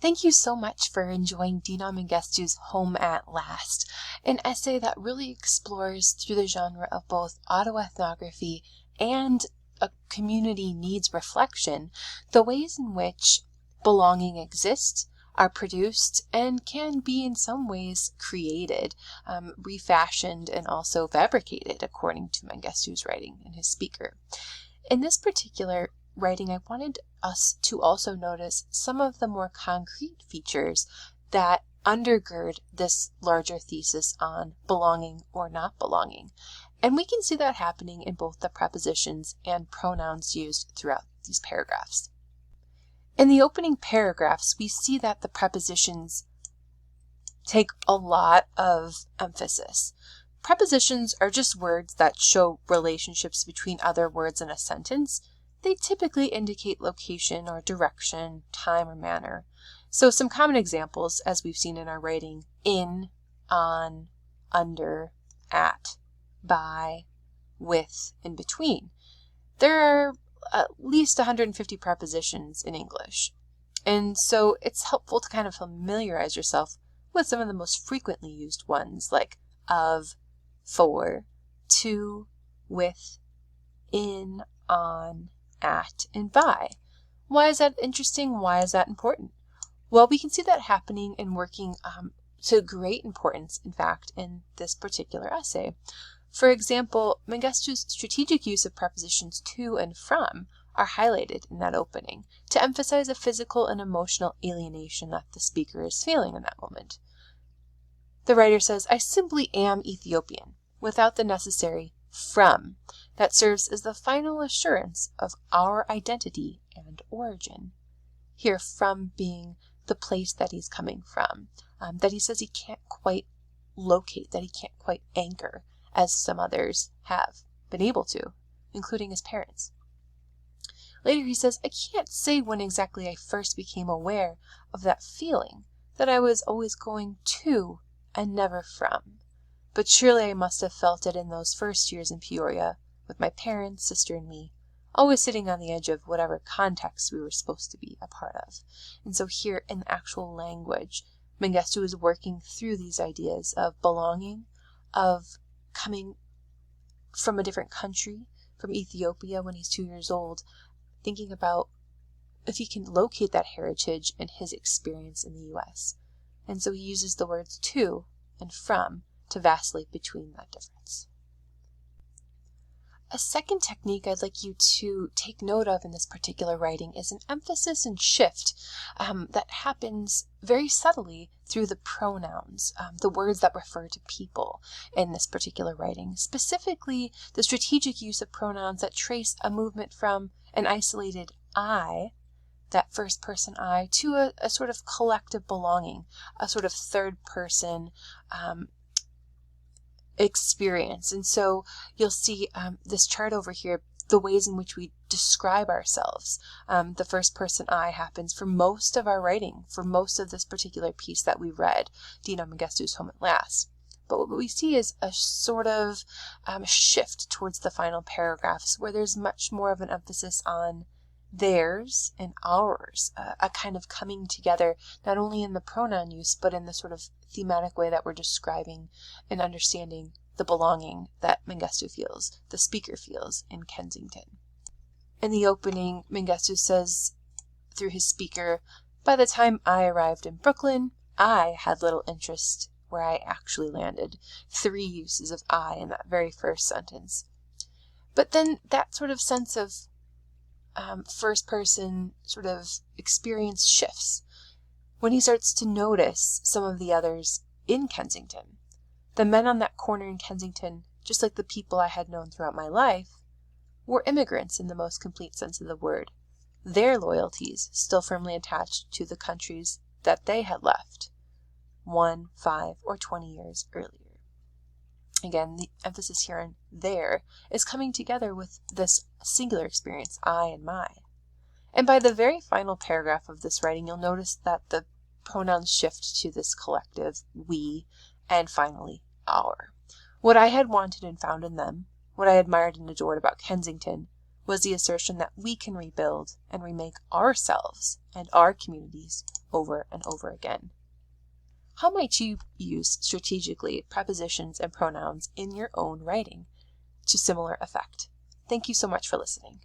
Thank you so much for enjoying Dinaw Mengestu's Home at Last, an essay that really explores through the genre of both autoethnography and a community needs reflection the ways in which belonging exists, are produced, and can be in some ways created, refashioned, and also fabricated, according to Mengestu's writing in his Speaker. In this particular writing, I wanted us to also notice some of the more concrete features that undergird this larger thesis on belonging or not belonging. And we can see that happening in both the prepositions and pronouns used throughout these paragraphs. In the opening paragraphs, we see that the prepositions take a lot of emphasis. Prepositions are just words that show relationships between other words in a sentence. They typically indicate location or direction, time, or manner. So some common examples, as we've seen in our writing: in, on, under, at, by, with, and between. There are at least 150 prepositions in English. And so it's helpful to kind of familiarize yourself with some of the most frequently used ones, like of, for, to, with, in, on, at, and by. Why is that interesting? Why is that important? Well, we can see that happening and working to great importance, in fact, in this particular essay. For example, Mengestu's strategic use of prepositions to and from are highlighted in that opening to emphasize a physical and emotional alienation that the speaker is feeling in that moment. The writer says, "I simply am Ethiopian," without the necessary from that serves as the final assurance of our identity and origin. Here, from being the place that he's coming from, that he says he can't quite locate, that he can't quite anchor, as some others have been able to, including his parents. Later he says, "I can't say when exactly I first became aware of that feeling, that I was always going to and never from. But surely I must have felt it in those first years in Peoria, with my parents, sister, and me, always sitting on the edge of whatever context we were supposed to be a part of." And so here in the actual language, Mengestu is working through these ideas of belonging, of coming from a different country, from Ethiopia when he's 2 years old, thinking about if he can locate that heritage in his experience in the U.S. And so he uses the words to and from to vacillate between that difference. A second technique I'd like you to take note of in this particular writing is an emphasis and shift that happens very subtly through the pronouns, the words that refer to people in this particular writing. Specifically, the strategic use of pronouns that trace a movement from an isolated I, that first person I, to a sort of collective belonging, a sort of third person experience. And so you'll see this chart over here, the ways in which we describe ourselves. The first person I happens for most of our writing, for most of this particular piece that we read, Dinaw Mengestu's Home at Last. But what we see is a sort of shift towards the final paragraphs where there's much more of an emphasis on theirs and ours, a kind of coming together, not only in the pronoun use, but in the sort of thematic way that we're describing and understanding the belonging that Mengestu feels, the speaker feels in Kensington. In the opening, Mengestu says through his speaker, "By the time I arrived in Brooklyn, I had little interest where I actually landed." 3 uses of I in that very first sentence. But then that sort of sense of first person sort of experience shifts when he starts to notice some of the others in Kensington. The men on that corner in Kensington, just like the people I had known throughout my life, were immigrants in the most complete sense of the word, their loyalties still firmly attached to the countries that they had left 1, 5, or 20 years earlier. Again, the emphasis here on there is coming together with this singular experience, I and my. And by the very final paragraph of this writing, you'll notice that the pronouns shift to this collective, we, and finally, our. What I had wanted and found in them, what I admired and adored about Kensington, was the assertion that we can rebuild and remake ourselves and our communities over and over again. How might you use strategically prepositions and pronouns in your own writing to similar effect? Thank you so much for listening.